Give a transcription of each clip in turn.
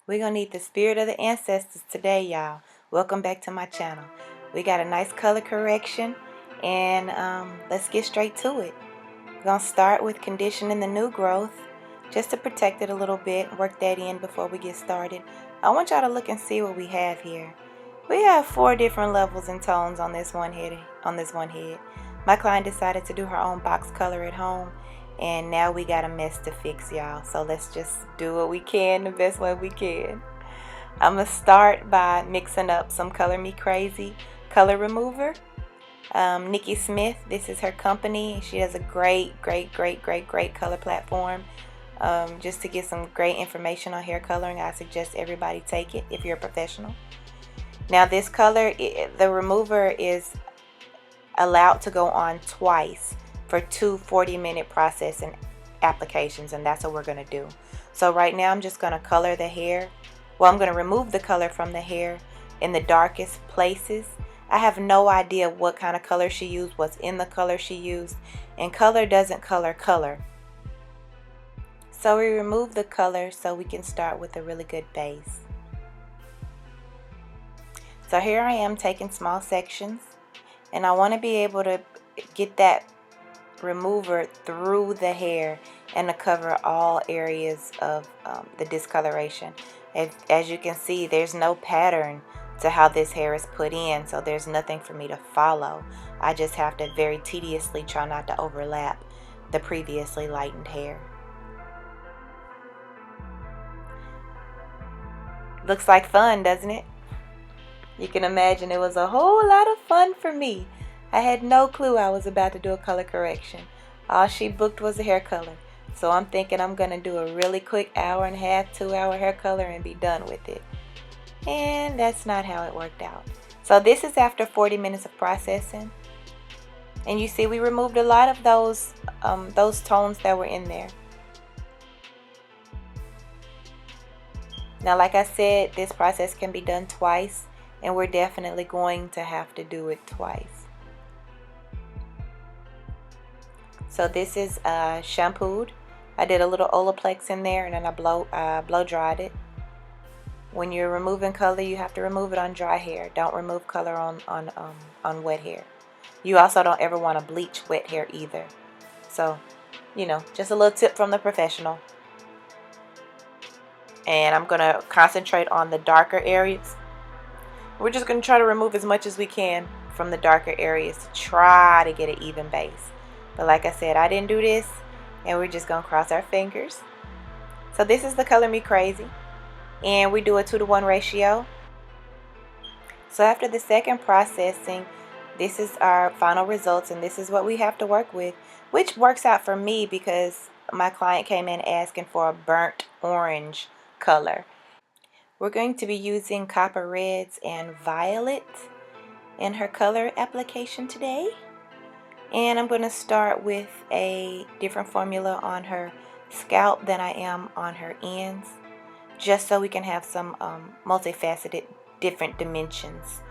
We're going to need the spirit of the ancestors today, y'all. Welcome back to my channel. We got a nice color correction, and let's get straight to it. We're going to start with conditioning the new growth just to protect it a little bit, work that in before we get started. I want y'all to look and see what we have here. We have 4 different levels and tones on this one head. My client decided to do her own box color at home, and now we got a mess to fix, y'all. So let's just do what we can the best way we can. I'm going to start by mixing up some Color Me Crazy color remover. Nikki Smith, this is her company. She has a great color platform. Just to get some great information on hair coloring, I suggest everybody take it if you're a professional. Now this color, the remover is allowed to go on twice for 2 40-minute processing applications, and that's what we're going to do. So right now I'm just going to color the hair. Well, I'm going to remove the color from the hair in the darkest places. I have no idea what kind of color she used, what's in the color she used, and color doesn't color color. So we remove the color so we can start with a really good base. So here I am taking small sections, and I want to be able to get that remover through the hair and to cover all areas of the discoloration. As you can see, there's no pattern to how this hair is put in, so there's nothing for me to follow. I just have to very tediously try not to overlap the previously lightened hair. Looks like fun, doesn't it? You can imagine it was a whole lot of fun for me. I had no clue I was about to do a color correction. All she booked was a hair color. So I'm thinking I'm going to do a really quick 1.5 hour, 2 hour hair color and be done with it. And that's not how it worked out. So this is after 40 minutes of processing. And you see we removed a lot of those tones that were in there. Now, like I said, this process can be done twice, and we're definitely going to have to do it twice. So this is shampooed. I did a little Olaplex in there, and then I blow dried it. When you're removing color, you have to remove it on dry hair. Don't remove color on wet hair. You also don't ever want to bleach wet hair either. So, you know, just a little tip from the professional. And I'm going to concentrate on the darker areas. We're just going to try to remove as much as we can from the darker areas to try to get an even base. But like I said, I didn't do this, and we're just going to cross our fingers. So this is the Color Me Crazy, and we do a 2-to-1 ratio. So after the second processing, this is our final results, and this is what we have to work with, which works out for me because my client came in asking for a burnt orange color. We're going to be using copper reds and violet in her color application today. And I'm going to start with a different formula on her scalp than I am on her ends, just so we can have some multifaceted different dimensions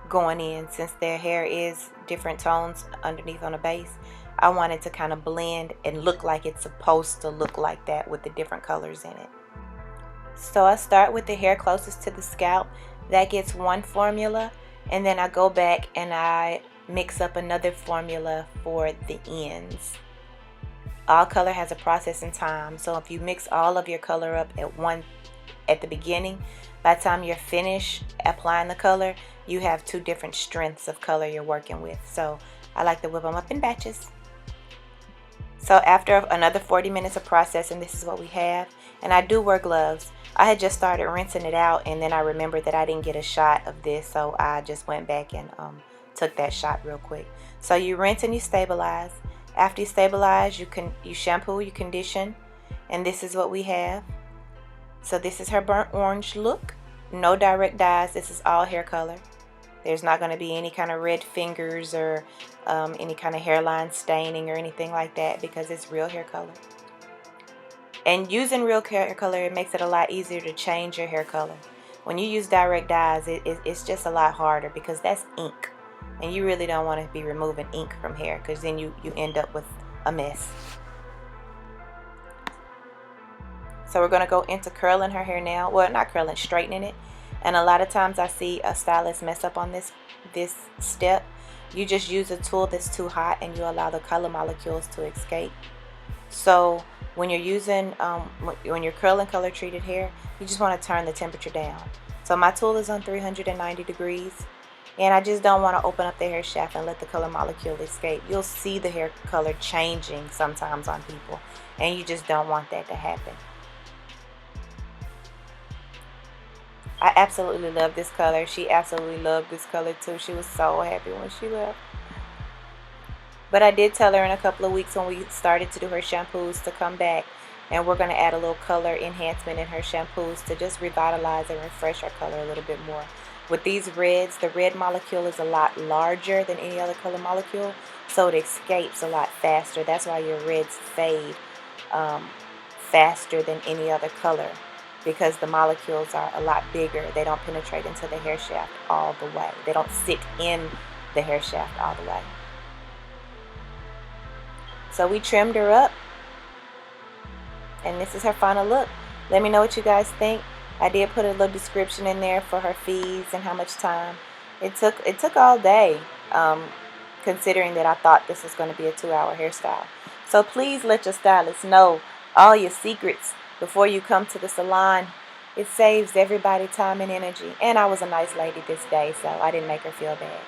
going in. Since their hair is different tones underneath on the base, I wanted to kind of blend and look like it's supposed to look like that with the different colors in it. So I start with the hair closest to the scalp. That gets one formula, and then I go back and I mix up another formula for the ends. All color has a processing time, so if you mix all of your color up at the beginning, by the time you're finished applying the color, you have 2 different strengths of color you're working with. So I like to whip them up in batches. So after another 40 minutes of processing, this is what we have. And I do wear gloves. I had just started rinsing it out, and then I remembered that I didn't get a shot of this, so I just went back and took that shot real quick. So you rinse and you stabilize. After you stabilize, you shampoo, you condition, and this is what we have. So this is her burnt orange look. No direct dyes. This is all hair color. There's not going to be any kind of red fingers or any kind of hairline staining or anything like that, because it's real hair color. And using real hair color, it makes it a lot easier to change your hair color. When you use direct dyes, it's just a lot harder because that's ink. And you really don't want to be removing ink from hair, because then you end up with a mess. So we're going to go into curling her hair now. Well, not curling, straightening it. And a lot of times I see a stylist mess up on this step. You just use a tool that's too hot and you allow the color molecules to escape. So when you're using, when you're curling color treated hair, you just want to turn the temperature down. So my tool is on 390 degrees. And I just don't want to open up the hair shaft and let the color molecule escape. You'll see the hair color changing sometimes on people. And you just don't want that to happen. I absolutely love this color. She absolutely loved this color too. She was so happy when she left. But I did tell her in a couple of weeks when we started to do her shampoos to come back. And we're going to add a little color enhancement in her shampoos to just revitalize and refresh her color a little bit more. With these reds, the red molecule is a lot larger than any other color molecule. So it escapes a lot faster. That's why your reds fade faster than any other color. Because the molecules are a lot bigger. They don't penetrate into the hair shaft all the way. They don't sit in the hair shaft all the way. So we trimmed her up. And this is her final look. Let me know what you guys think. I did put a little description in there for her fees and how much time. It took all day, considering that I thought this was going to be a 2-hour hairstyle. So please let your stylist know all your secrets before you come to the salon. It saves everybody time and energy. And I was a nice lady this day, so I didn't make her feel bad.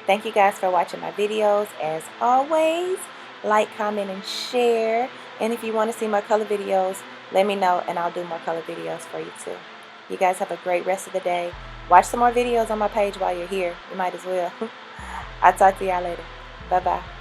Thank you guys for watching my videos. As always, like, comment, and share. And if you want to see more color videos, let me know and I'll do more color videos for you too. You guys have a great rest of the day. Watch some more videos on my page while you're here. You might as well. I'll talk to y'all later. Bye-bye.